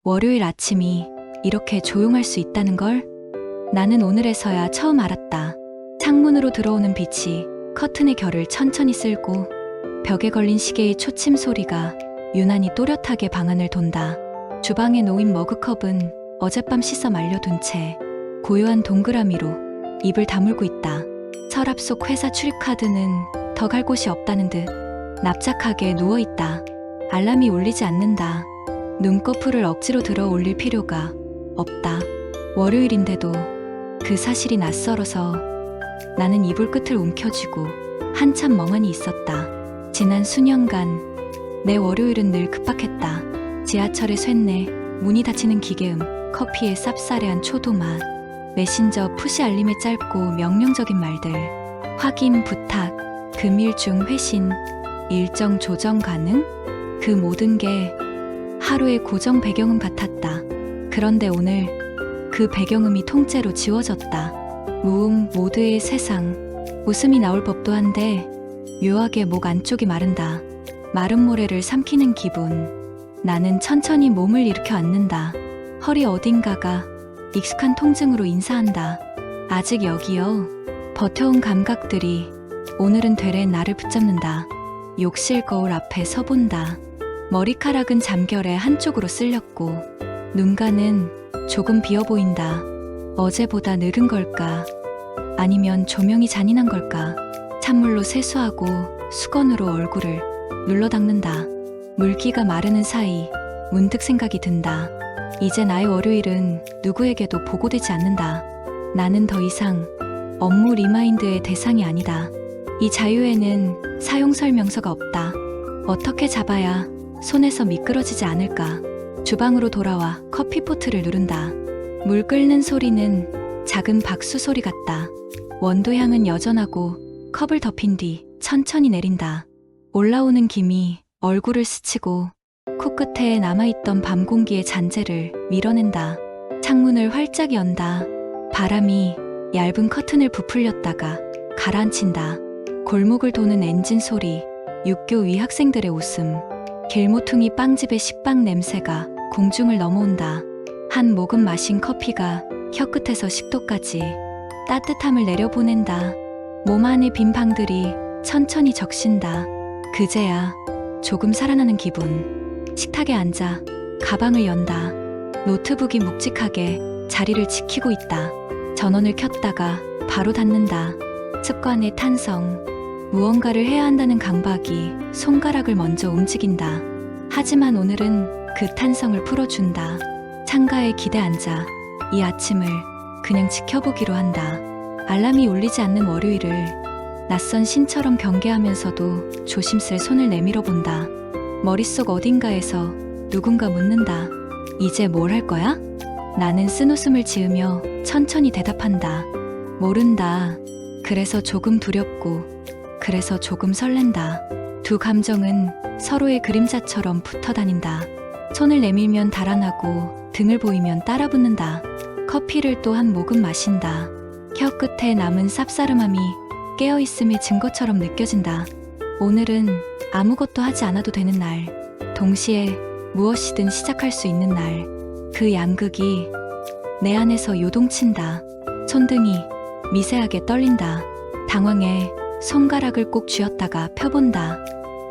월요일 아침이 이렇게 조용할 수 있다는 걸 나는 오늘에서야 처음 알았다. 창문으로 들어오는 빛이 커튼의 결을 천천히 쓸고 벽에 걸린 시계의 초침 소리가 유난히 또렷하게 방안을 돈다. 주방에 놓인 머그컵은 어젯밤 씻어 말려둔 채 고요한 동그라미로 입을 다물고 있다. 서랍 속 회사 출입카드는 더 갈 곳이 없다는 듯 납작하게 누워있다. 알람이 울리지 않는다. 눈꺼풀을 억지로 들어 올릴 필요가 없다. 월요일인데도 그 사실이 낯설어서 나는 이불 끝을 움켜쥐고 한참 멍하니 있었다. 지난 수년간 내 월요일은 늘 급박했다. 지하철의 쇳내, 문이 닫히는 기계음, 커피의 쌉싸래한 초도맛, 메신저 푸시 알림의 짧고 명령적인 말들, 확인, 부탁, 금일 중 회신, 일정 조정 가능? 그 모든 게 하루의 고정 배경음 같았다. 그런데 오늘 그 배경음이 통째로 지워졌다. 무음 모드의 세상. 웃음이 나올 법도 한데 묘하게 목 안쪽이 마른다. 마른 모래를 삼키는 기분. 나는 천천히 몸을 일으켜 앉는다. 허리 어딘가가 익숙한 통증으로 인사한다. 아직 여기요. 버텨온 감각들이 오늘은 되레 나를 붙잡는다. 욕실 거울 앞에 서본다. 머리카락은 잠결에 한쪽으로 쓸렸고 눈가는 조금 비어 보인다. 어제보다 늙은 걸까? 아니면 조명이 잔인한 걸까? 찬물로 세수하고 수건으로 얼굴을 눌러 닦는다. 물기가 마르는 사이 문득 생각이 든다. 이제 나의 월요일은 누구에게도 보고되지 않는다. 나는 더 이상 업무 리마인드의 대상이 아니다. 이 자유에는 사용 설명서가 없다. 어떻게 잡아야 손에서 미끄러지지 않을까? 주방으로 돌아와 커피포트를 누른다. 물 끓는 소리는 작은 박수 소리 같다. 원두향은 여전하고 컵을 덮인 뒤 천천히 내린다. 올라오는 김이 얼굴을 스치고 코끝에 남아있던 밤 공기의 잔재를 밀어낸다. 창문을 활짝 연다. 바람이 얇은 커튼을 부풀렸다가 가라앉힌다. 골목을 도는 엔진 소리, 육교 위 학생들의 웃음, 길모퉁이 빵집의 식빵 냄새가 공중을 넘어온다. 한 모금 마신 커피가 혀끝에서 식도까지 따뜻함을 내려보낸다. 몸 안의 빈 방들이 천천히 적신다. 그제야 조금 살아나는 기분. 식탁에 앉아 가방을 연다. 노트북이 묵직하게 자리를 지키고 있다. 전원을 켰다가 바로 닫는다. 습관의 탄성. 무언가를 해야 한다는 강박이 손가락을 먼저 움직인다. 하지만 오늘은 그 탄성을 풀어준다. 창가에 기대 앉아 이 아침을 그냥 지켜보기로 한다. 알람이 울리지 않는 월요일을 낯선 신처럼 경계하면서도 조심스레 손을 내밀어 본다. 머릿속 어딘가에서 누군가 묻는다. 이제 뭘 할 거야? 나는 쓴웃음을 지으며 천천히 대답한다. 모른다. 그래서 조금 두렵고 그래서 조금 설렌다. 두 감정은 서로의 그림자처럼 붙어 다닌다. 손을 내밀면 달아나고 등을 보이면 따라붙는다. 커피를 또 한 모금 마신다. 혀 끝에 남은 쌉싸름함이 깨어있음의 증거처럼 느껴진다. 오늘은 아무것도 하지 않아도 되는 날. 동시에 무엇이든 시작할 수 있는 날. 그 양극이 내 안에서 요동친다. 손등이 미세하게 떨린다. 당황해 손가락을 꼭 쥐었다가 펴본다.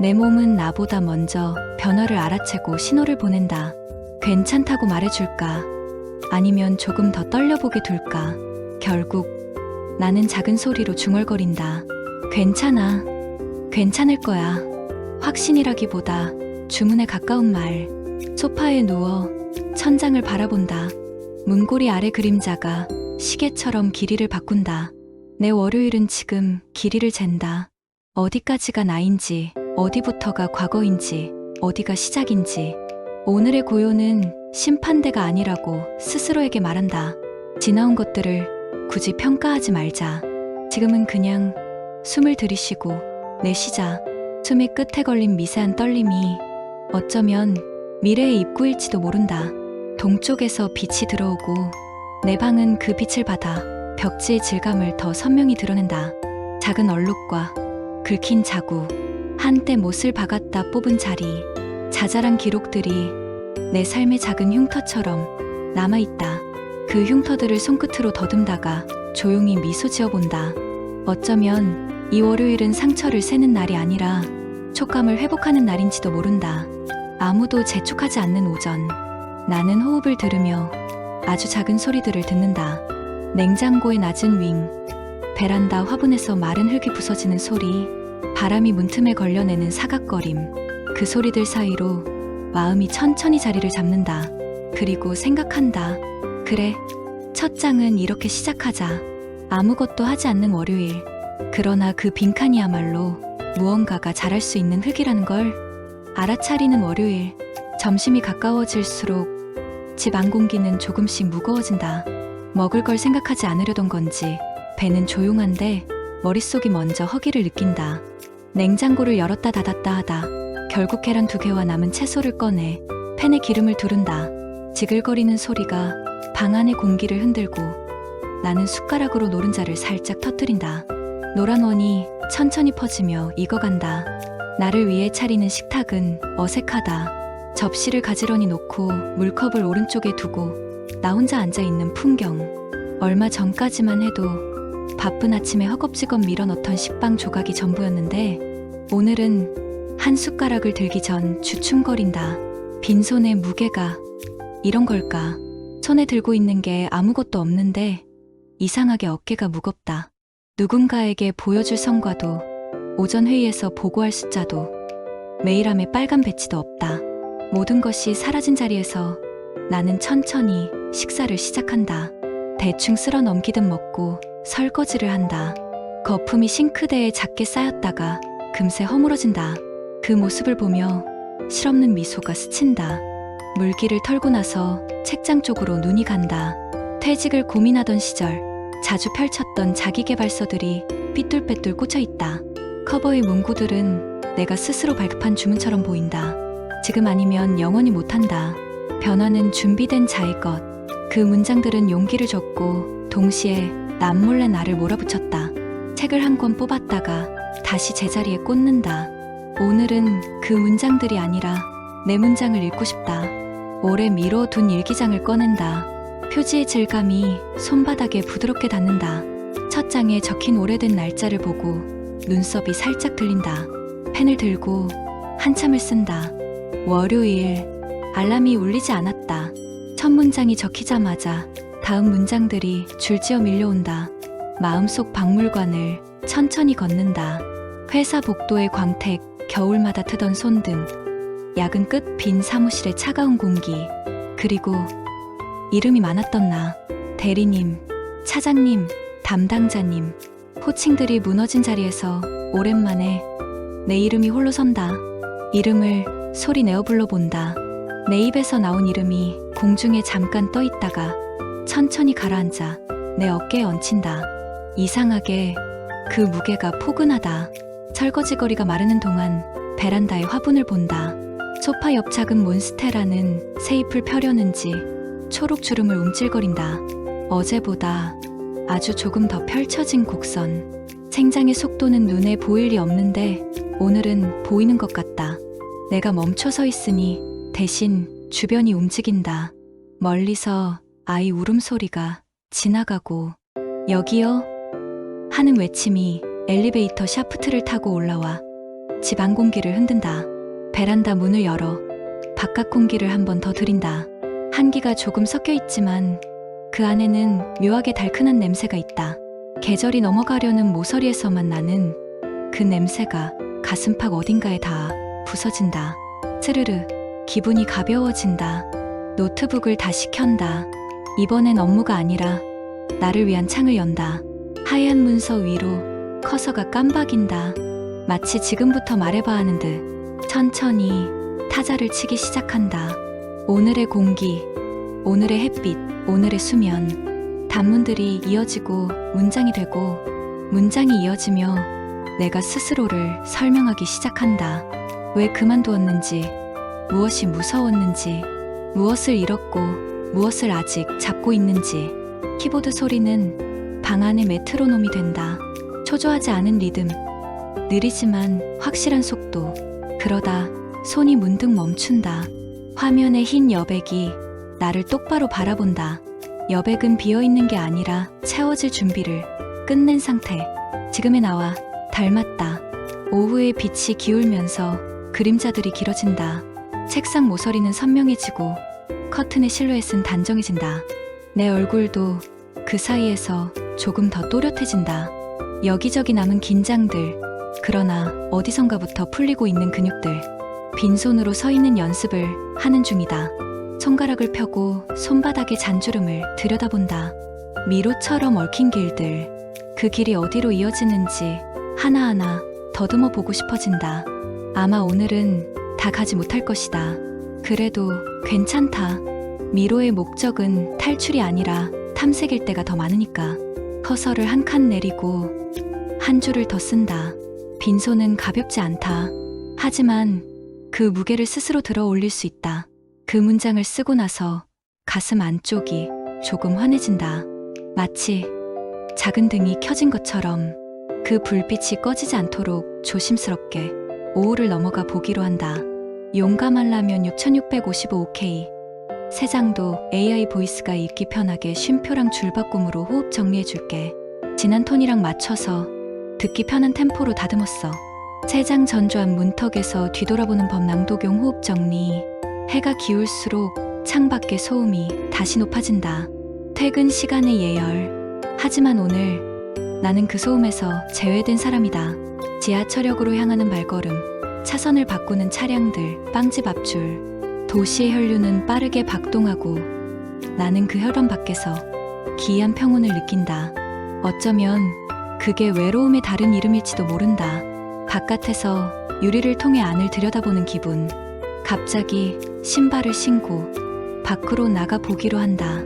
내 몸은 나보다 먼저 변화를 알아채고 신호를 보낸다. 괜찮다고 말해줄까? 아니면 조금 더 떨려보게 둘까? 결국 나는 작은 소리로 중얼거린다. 괜찮아. 괜찮을 거야. 확신이라기보다 주문에 가까운 말. 소파에 누워 천장을 바라본다. 문고리 아래 그림자가 시계처럼 길이를 바꾼다. 내 월요일은 지금 길이를 잰다. 어디까지가 나인지, 어디부터가 과거인지, 어디가 시작인지. 오늘의 고요는 심판대가 아니라고 스스로에게 말한다. 지나온 것들을 굳이 평가하지 말자. 지금은 그냥 숨을 들이쉬고 내쉬자. 숨의 끝에 걸린 미세한 떨림이 어쩌면 미래의 입구일지도 모른다. 동쪽에서 빛이 들어오고 내 방은 그 빛을 받아 벽지의 질감을 더 선명히 드러낸다. 작은 얼룩과 긁힌 자국, 한때 못을 박았다 뽑은 자리, 자잘한 기록들이 내 삶의 작은 흉터처럼 남아있다. 그 흉터들을 손끝으로 더듬다가 조용히 미소 지어본다. 어쩌면 이 월요일은 상처를 세는 날이 아니라 촉감을 회복하는 날인지도 모른다. 아무도 재촉하지 않는 오전. 나는 호흡을 들으며 아주 작은 소리들을 듣는다. 냉장고의 낮은 윙, 베란다 화분에서 마른 흙이 부서지는 소리, 바람이 문틈에 걸려내는 사각거림. 그 소리들 사이로 마음이 천천히 자리를 잡는다. 그리고 생각한다. 그래, 첫 장은 이렇게 시작하자. 아무것도 하지 않는 월요일. 그러나 그 빈칸이야말로 무언가가 자랄 수 있는 흙이라는 걸 알아차리는 월요일. 점심이 가까워질수록 집 안 공기는 조금씩 무거워진다. 먹을 걸 생각하지 않으려던 건지 배는 조용한데 머릿속이 먼저 허기를 느낀다. 냉장고를 열었다 닫았다 하다 결국 계란 2개와 남은 채소를 꺼내 팬에 기름을 두른다. 지글거리는 소리가 방 안의 공기를 흔들고 나는 숟가락으로 노른자를 살짝 터뜨린다. 노란 원이 천천히 퍼지며 익어간다. 나를 위해 차리는 식탁은 어색하다. 접시를 가지런히 놓고 물컵을 오른쪽에 두고 나 혼자 앉아있는 풍경. 얼마 전까지만 해도 바쁜 아침에 허겁지겁 밀어넣던 식빵 조각이 전부였는데 오늘은 한 숟가락을 들기 전 주춤거린다. 빈손의 무게가 이런 걸까? 손에 들고 있는 게 아무것도 없는데 이상하게 어깨가 무겁다. 누군가에게 보여줄 성과도 오전 회의에서 보고할 숫자도 메일함에 빨간 배지도 없다. 모든 것이 사라진 자리에서 나는 천천히 식사를 시작한다. 대충 쓸어 넘기듯 먹고 설거지를 한다. 거품이 싱크대에 작게 쌓였다가 금세 허물어진다. 그 모습을 보며 실없는 미소가 스친다. 물기를 털고 나서 책장 쪽으로 눈이 간다. 퇴직을 고민하던 시절 자주 펼쳤던 자기계발서들이 삐뚤빼뚤 꽂혀있다. 커버의 문구들은 내가 스스로 발급한 주문처럼 보인다. 지금 아니면 영원히 못한다. 변화는 준비된 자의 것. 그 문장들은 용기를 줬고 동시에 남몰래 나를 몰아붙였다. 책을 한 권 뽑았다가 다시 제자리에 꽂는다. 오늘은 그 문장들이 아니라 내 문장을 읽고 싶다. 오래 미뤄둔 일기장을 꺼낸다. 표지의 질감이 손바닥에 부드럽게 닿는다. 첫 장에 적힌 오래된 날짜를 보고 눈썹이 살짝 들린다. 펜을 들고 한참을 쓴다. 월요일. 알람이 울리지 않았다. 첫 문장이 적히자마자 다음 문장들이 줄지어 밀려온다. 마음속 박물관을 천천히 걷는다. 회사 복도의 광택, 겨울마다 트던 손등, 야근 끝 빈 사무실의 차가운 공기, 그리고 이름이 많았던 나. 대리님, 차장님, 담당자님. 호칭들이 무너진 자리에서 오랜만에 내 이름이 홀로 선다. 이름을 소리 내어 불러본다. 내 입에서 나온 이름이 공중에 잠깐 떠 있다가 천천히 가라앉아 내 어깨에 얹힌다. 이상하게 그 무게가 포근하다. 설거지거리가 마르는 동안 베란다의 화분을 본다. 소파 옆 작은 몬스테라는 새잎을 펴려는지 초록 주름을 움찔거린다. 어제보다 아주 조금 더 펼쳐진 곡선. 생장의 속도는 눈에 보일 리 없는데 오늘은 보이는 것 같다. 내가 멈춰 서 있으니 대신 주변이 움직인다. 멀리서 아이 울음소리가 지나가고 여기요? 하는 외침이 엘리베이터 샤프트를 타고 올라와 집 안 공기를 흔든다. 베란다 문을 열어 바깥 공기를 한 번 더 들인다. 한기가 조금 섞여 있지만 그 안에는 묘하게 달큰한 냄새가 있다. 계절이 넘어가려는 모서리에서만 나는 그 냄새가 가슴팍 어딘가에 닿아 부서진다. 스르르. 기분이 가벼워진다. 노트북을 다시 켠다. 이번엔 업무가 아니라 나를 위한 창을 연다. 하얀 문서 위로 커서가 깜박인다. 마치 지금부터 말해봐 하는 듯 천천히 타자를 치기 시작한다. 오늘의 공기, 오늘의 햇빛, 오늘의 수면. 단문들이 이어지고 문장이 되고 문장이 이어지며 내가 스스로를 설명하기 시작한다. 왜 그만두었는지, 무엇이 무서웠는지, 무엇을 잃었고 무엇을 아직 잡고 있는지. 키보드 소리는 방 안의 메트로놈이 된다. 초조하지 않은 리듬, 느리지만 확실한 속도. 그러다 손이 문득 멈춘다. 화면의 흰 여백이 나를 똑바로 바라본다. 여백은 비어있는 게 아니라 채워질 준비를 끝낸 상태. 지금의 나와 닮았다. 오후의 빛이 기울면서 그림자들이 길어진다. 책상 모서리는 선명해지고 커튼의 실루엣은 단정해진다. 내 얼굴도 그 사이에서 조금 더 또렷해진다. 여기저기 남은 긴장들, 그러나 어디선가부터 풀리고 있는 근육들. 빈손으로 서 있는 연습을 하는 중이다. 손가락을 펴고 손바닥의 잔주름을 들여다본다. 미로처럼 얽힌 길들, 그 길이 어디로 이어지는지 하나하나 더듬어 보고 싶어진다. 아마 오늘은 다 가지 못할 것이다. 그래도 괜찮다. 미로의 목적은 탈출이 아니라 탐색일 때가 더 많으니까. 커서를 한 칸 내리고 한 줄을 더 쓴다. 빈손은 가볍지 않다. 하지만 그 무게를 스스로 들어 올릴 수 있다. 그 문장을 쓰고 나서 가슴 안쪽이 조금 환해진다. 마치 작은 등이 켜진 것처럼 그 불빛이 꺼지지 않도록 조심스럽게 오후를 넘어가 보기로 한다. 용감하려면 6655K. 세 장도 AI 보이스가 읽기 편하게 쉼표랑 줄바꿈으로 호흡 정리해줄게. 진한 톤이랑 맞춰서 듣기 편한 템포로 다듬었어. 세 장 전조한 문턱에서 뒤돌아보는 법 낭독용 호흡 정리. 해가 기울수록 창밖의 소음이 다시 높아진다. 퇴근 시간의 예열. 하지만 오늘 나는 그 소음에서 제외된 사람이다. 지하철역으로 향하는 발걸음, 차선을 바꾸는 차량들, 빵집 앞줄. 도시의 혈류는 빠르게 박동하고 나는 그 혈관 밖에서 기이한 평온을 느낀다. 어쩌면 그게 외로움의 다른 이름일지도 모른다. 바깥에서 유리를 통해 안을 들여다보는 기분. 갑자기 신발을 신고 밖으로 나가 보기로 한다.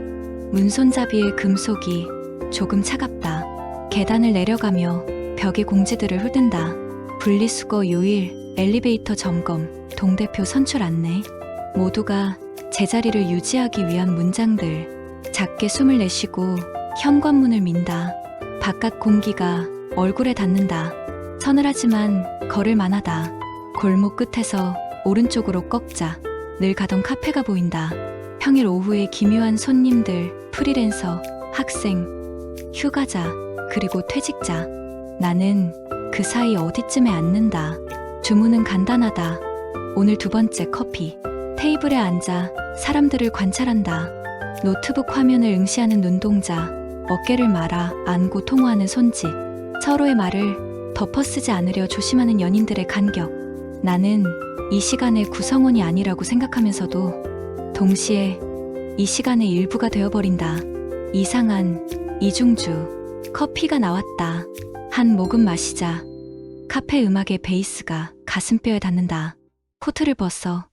문손잡이의 금속이 조금 차갑다. 계단을 내려가며 벽의 공지들을 훑는다. 분리수거 요일, 엘리베이터 점검, 동대표 선출 안내. 모두가 제자리를 유지하기 위한 문장들. 작게 숨을 내쉬고 현관문을 민다. 바깥 공기가 얼굴에 닿는다. 서늘하지만 걸을 만하다. 골목 끝에서 오른쪽으로 꺾자. 늘 가던 카페가 보인다. 평일 오후에 기묘한 손님들, 프리랜서, 학생, 휴가자, 그리고 퇴직자. 나는 그 사이 어디쯤에 앉는다. 주문은 간단하다. 오늘 두 번째 커피. 테이블에 앉아 사람들을 관찰한다. 노트북 화면을 응시하는 눈동자, 어깨를 말아 안고 통화하는 손짓, 서로의 말을 덮어쓰지 않으려 조심하는 연인들의 간격. 나는 이 시간의 구성원이 아니라고 생각하면서도 동시에 이 시간의 일부가 되어버린다. 이상한 이중주. 커피가 나왔다. 한 모금 마시자 카페 음악의 베이스가 가슴뼈에 닿는다. 코트를 벗어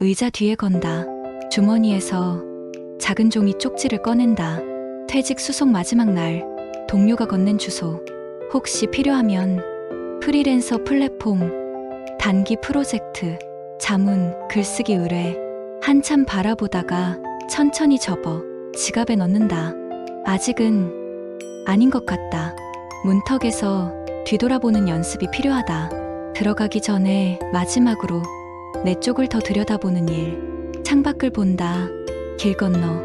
의자 뒤에 건다. 주머니에서 작은 종이 쪽지를 꺼낸다. 퇴직 수속 마지막 날, 동료가 건넨 주소. 혹시 필요하면. 프리랜서 플랫폼, 단기 프로젝트, 자문, 글쓰기 의뢰. 한참 바라보다가 천천히 접어 지갑에 넣는다. 아직은 아닌 것 같다. 문턱에서 뒤돌아보는 연습이 필요하다. 들어가기 전에 마지막으로 내 쪽을 더 들여다보는 일. 창밖을 본다. 길 건너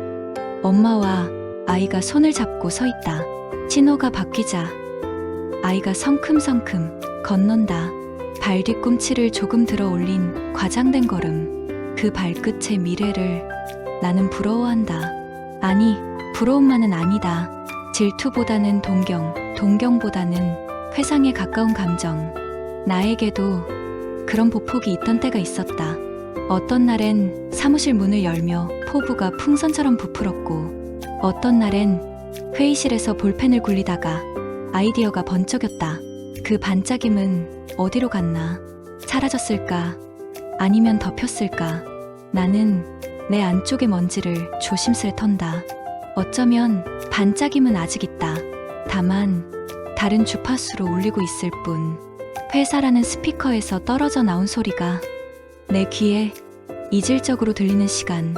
엄마와 아이가 손을 잡고 서 있다. 신호가 바뀌자 아이가 성큼성큼 건넌다. 발 뒤꿈치를 조금 들어 올린 과장된 걸음. 그 발끝의 미래를 나는 부러워한다. 아니, 부러움만은 아니다. 질투보다는 동경, 동경보다는 회상에 가까운 감정. 나에게도 그런 보폭이 있던 때가 있었다. 어떤 날엔 사무실 문을 열며 포부가 풍선처럼 부풀었고, 어떤 날엔 회의실에서 볼펜을 굴리다가 아이디어가 번쩍였다. 그 반짝임은 어디로 갔나? 사라졌을까? 아니면 덮였을까? 나는 내 안쪽의 먼지를 조심스레 턴다. 어쩌면 반짝임은 아직 있다. 다만 다른 주파수로 울리고 있을 뿐. 회사라는 스피커에서 떨어져 나온 소리가 내 귀에 이질적으로 들리는 시간.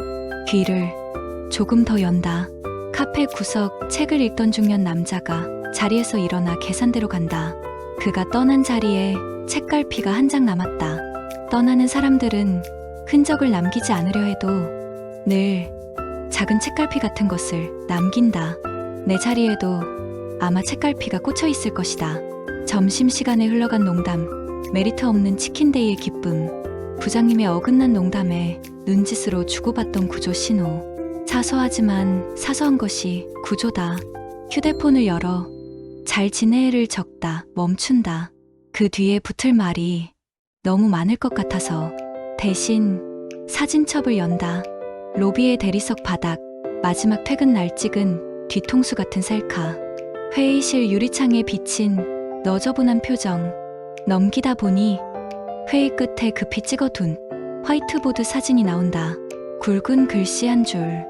귀를 조금 더 연다. 카페 구석 책을 읽던 중년 남자가 자리에서 일어나 계산대로 간다. 그가 떠난 자리에 책갈피가 한 장 남았다. 떠나는 사람들은 흔적을 남기지 않으려 해도 늘 작은 책갈피 같은 것을 남긴다. 내 자리에도 아마 책갈피가 꽂혀 있을 것이다. 점심시간에 흘러간 농담, 메리트 없는 치킨데이의 기쁨, 부장님의 어긋난 농담에 눈짓으로 주고받던 구조 신호. 사소하지만 사소한 것이 구조다. 휴대폰을 열어 잘 지내를 적다 멈춘다. 그 뒤에 붙을 말이 너무 많을 것 같아서 대신 사진첩을 연다. 로비의 대리석 바닥, 마지막 퇴근 날 찍은 뒤통수 같은 셀카. 회의실 유리창에 비친 너저분한 표정. 넘기다 보니 회의 끝에 급히 찍어둔 화이트보드 사진이 나온다. 굵은 글씨 한 줄.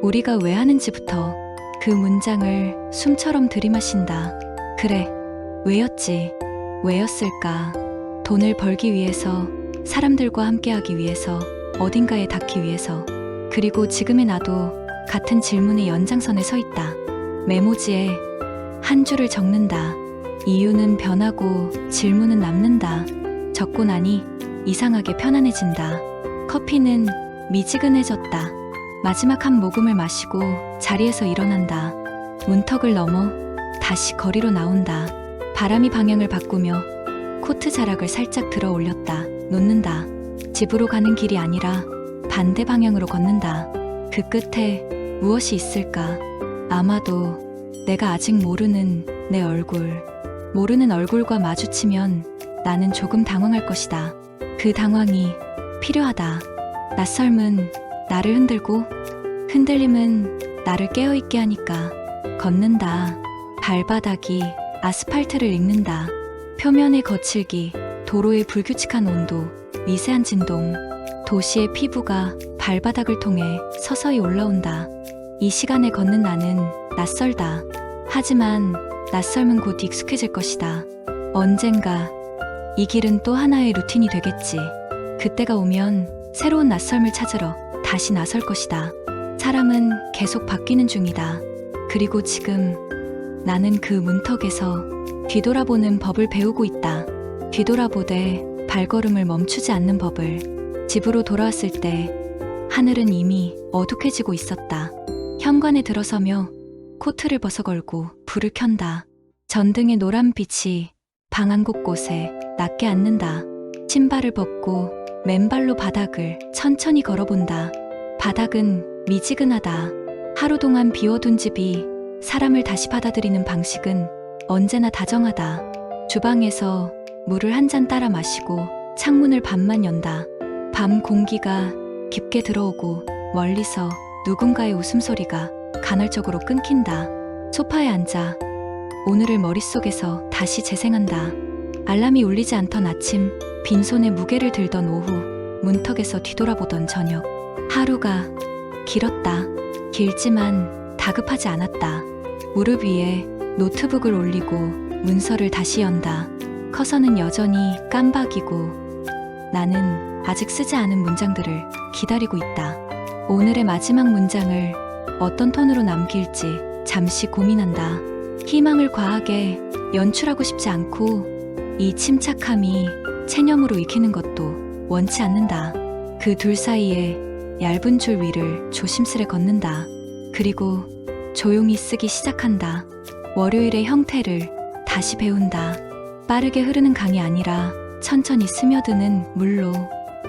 우리가 왜 하는지부터 그 문장을 숨처럼 들이마신다. 그래, 왜였지? 왜였을까? 돈을 벌기 위해서, 사람들과 함께하기 위해서, 어딘가에 닿기 위해서. 그리고 지금의 나도 같은 질문의 연장선에 서 있다. 메모지에 한 줄을 적는다. 이유는 변하고 질문은 남는다. 적고 나니 이상하게 편안해진다. 커피는 미지근해졌다. 마지막 한 모금을 마시고 자리에서 일어난다. 문턱을 넘어 다시 거리로 나온다. 바람이 방향을 바꾸며 코트 자락을 살짝 들어 올렸다. 놓는다. 집으로 가는 길이 아니라 반대 방향으로 걷는다. 그 끝에 무엇이 있을까? 아마도 내가 아직 모르는 내 얼굴. 모르는 얼굴과 마주치면 나는 조금 당황할 것이다. 그 당황이 필요하다. 낯설음은 나를 흔들고 흔들림은 나를 깨어있게 하니까. 걷는다. 발바닥이 아스팔트를 읽는다. 표면의 거칠기, 도로의 불규칙한 온도, 미세한 진동. 도시의 피부가 발바닥을 통해 서서히 올라온다. 이 시간에 걷는 나는 낯설다. 하지만 낯설면 곧 익숙해질 것이다. 언젠가 이 길은 또 하나의 루틴이 되겠지. 그때가 오면 새로운 낯설음을 찾으러 다시 나설 것이다. 사람은 계속 바뀌는 중이다. 그리고 지금 나는 그 문턱에서 뒤돌아보는 법을 배우고 있다. 뒤돌아보되 발걸음을 멈추지 않는 법을. 집으로 돌아왔을 때 하늘은 이미 어둑해지고 있었다. 현관에 들어서며 코트를 벗어걸고 불을 켠다. 전등의 노란 빛이 방 한 곳곳에 낮게 앉는다. 신발을 벗고 맨발로 바닥을 천천히 걸어본다. 바닥은 미지근하다. 하루 동안 비워둔 집이 사람을 다시 받아들이는 방식은 언제나 다정하다. 주방에서 물을 한 잔 따라 마시고 창문을 반만 연다. 밤 공기가 깊게 들어오고 멀리서 누군가의 웃음소리가 간헐적으로 끊긴다. 소파에 앉아 오늘을 머릿속에서 다시 재생한다. 알람이 울리지 않던 아침, 빈손에 무게를 들던 오후, 문턱에서 뒤돌아보던 저녁. 하루가 길었다. 길지만 다급하지 않았다. 무릎 위에 노트북을 올리고 문서를 다시 연다. 커서는 여전히 깜박이고 나는 아직 쓰지 않은 문장들을 기다리고 있다. 오늘의 마지막 문장을 어떤 톤으로 남길지 잠시 고민한다. 희망을 과하게 연출하고 싶지 않고 이 침착함이 체념으로 익히는 것도 원치 않는다. 그 둘 사이에 얇은 줄 위를 조심스레 걷는다. 그리고 조용히 쓰기 시작한다. 월요일의 형태를 다시 배운다. 빠르게 흐르는 강이 아니라 천천히 스며드는 물로.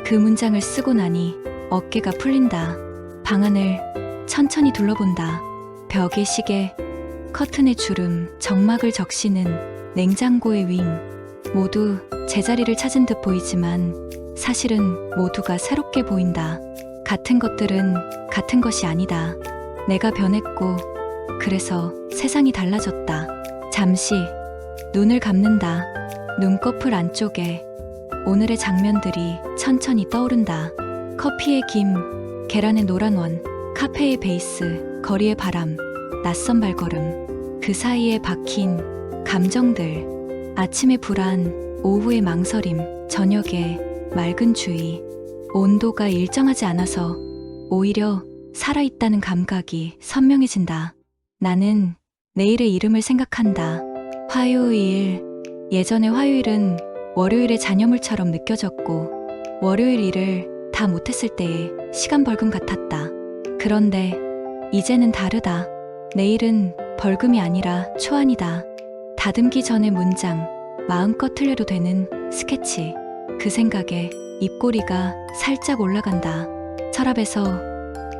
그 문장을 쓰고 나니 어깨가 풀린다. 방안을 천천히 둘러본다. 벽의 시계, 커튼의 주름, 정막을 적시는 냉장고의 윙. 모두 제자리를 찾은 듯 보이지만 사실은 모두가 새롭게 보인다. 같은 것들은 같은 것이 아니다. 내가 변했고 그래서 세상이 달라졌다. 잠시 눈을 감는다. 눈꺼풀 안쪽에 오늘의 장면들이 천천히 떠오른다. 커피의 김, 계란의 노란 원, 카페의 베이스, 거리의 바람, 낯선 발걸음. 그 사이에 박힌 감정들. 아침의 불안, 오후의 망설임, 저녁의 맑은 주의. 온도가 일정하지 않아서 오히려 살아있다는 감각이 선명해진다. 나는 내일의 이름을 생각한다. 화요일. 예전에 화요일은 월요일의 잔여물처럼 느껴졌고 월요일 일을 다 못했을 때의 시간 벌금 같았다. 그런데 이제는 다르다. 내일은 벌금이 아니라 초안이다. 다듬기 전의 문장, 마음껏 틀려도 되는 스케치. 그 생각에 입꼬리가 살짝 올라간다. 서랍에서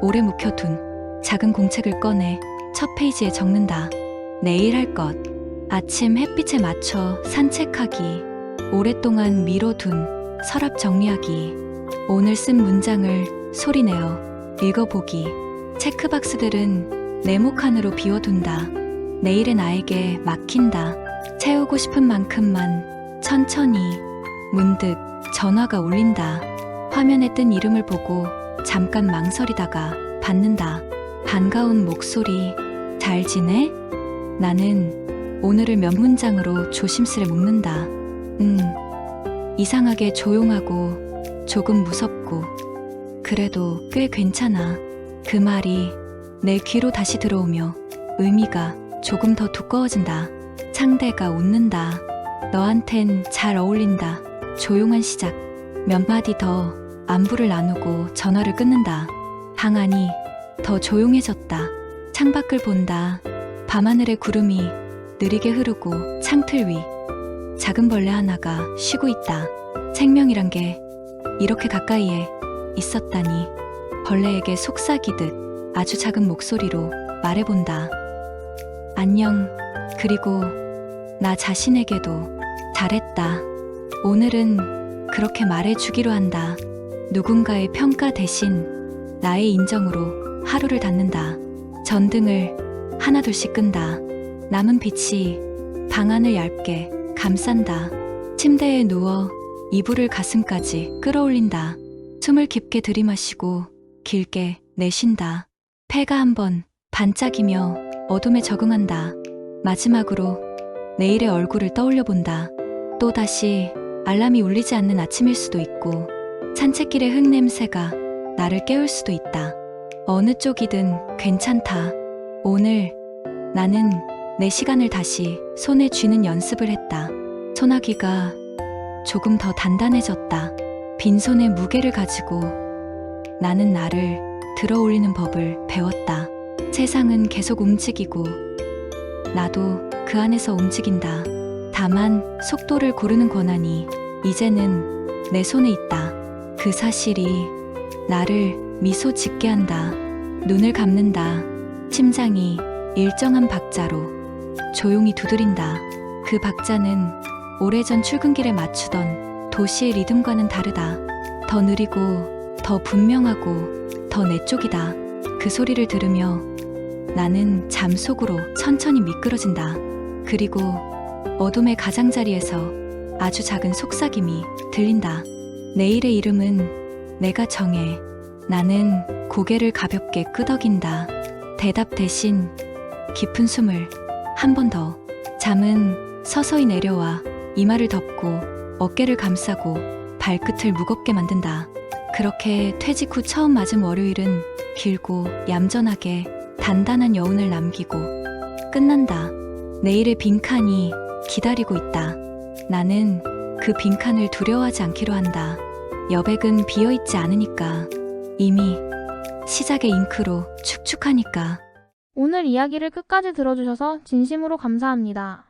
오래 묵혀둔 작은 공책을 꺼내 첫 페이지에 적는다. 내일 할 것. 아침 햇빛에 맞춰 산책하기. 오랫동안 미뤄둔 서랍 정리하기. 오늘 쓴 문장을 소리내어 읽어보기. 체크박스들은 네모칸으로 비워둔다. 내일의 나에게 막힌다. 채우고 싶은 만큼만 천천히. 문득 전화가 울린다. 화면에 뜬 이름을 보고 잠깐 망설이다가 받는다. 반가운 목소리. 잘 지내? 나는 오늘을 몇 문장으로 조심스레 묵는다. 이상하게 조용하고 조금 무섭고 그래도 꽤 괜찮아. 그 말이 내 귀로 다시 들어오며 의미가 조금 더 두꺼워진다. 상대가 웃는다. 너한텐 잘 어울린다. 조용한 시작. 몇 마디 더 안부를 나누고 전화를 끊는다. 방 안이 더 조용해졌다. 창밖을 본다. 밤하늘의 구름이 느리게 흐르고 창틀 위 작은 벌레 하나가 쉬고 있다. 생명이란 게 이렇게 가까이에 있었다니. 벌레에게 속삭이듯 아주 작은 목소리로 말해본다. 안녕. 그리고 나 자신에게도 잘했다. 오늘은 그렇게 말해주기로 한다. 누군가의 평가 대신 나의 인정으로 하루를 닫는다. 전등을 하나둘씩 끈다. 남은 빛이 방 안을 얇게 감싼다. 침대에 누워 이불을 가슴까지 끌어올린다. 숨을 깊게 들이마시고 길게 내쉰다. 폐가 한번 반짝이며 어둠에 적응한다. 마지막으로 내일의 얼굴을 떠올려 본다. 또다시 알람이 울리지 않는 아침일 수도 있고 산책길의 흙냄새가 나를 깨울 수도 있다. 어느 쪽이든 괜찮다. 오늘 나는 내 시간을 다시 손에 쥐는 연습을 했다. 소나기가 조금 더 단단해졌다. 빈손에 무게를 가지고 나는 나를 들어 올리는 법을 배웠다. 세상은 계속 움직이고 나도 그 안에서 움직인다. 다만 속도를 고르는 권한이 이제는 내 손에 있다. 그 사실이 나를 미소 짓게 한다. 눈을 감는다. 심장이 일정한 박자로 조용히 두드린다. 그 박자는 오래전 출근길에 맞추던 도시의 리듬과는 다르다. 더 느리고 더 분명하고 더 내 쪽이다. 그 소리를 들으며 나는 잠 속으로 천천히 미끄러진다. 그리고 어둠의 가장자리에서 아주 작은 속삭임이 들린다. 내일의 이름은 내가 정해. 나는 고개를 가볍게 끄덕인다. 대답 대신 깊은 숨을 한 번 더. 잠은 서서히 내려와 이마를 덮고 어깨를 감싸고 발끝을 무겁게 만든다. 그렇게 퇴직 후 처음 맞은 월요일은 길고 얌전하게 단단한 여운을 남기고 끝난다. 내일의 빈칸이 기다리고 있다. 나는 그 빈칸을 두려워하지 않기로 한다. 여백은 비어있지 않으니까. 이미 시작의 잉크로 축축하니까. 오늘 이야기를 끝까지 들어주셔서 진심으로 감사합니다.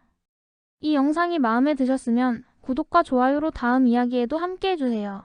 이 영상이 마음에 드셨으면 구독과 좋아요로 다음 이야기에도 함께 해주세요.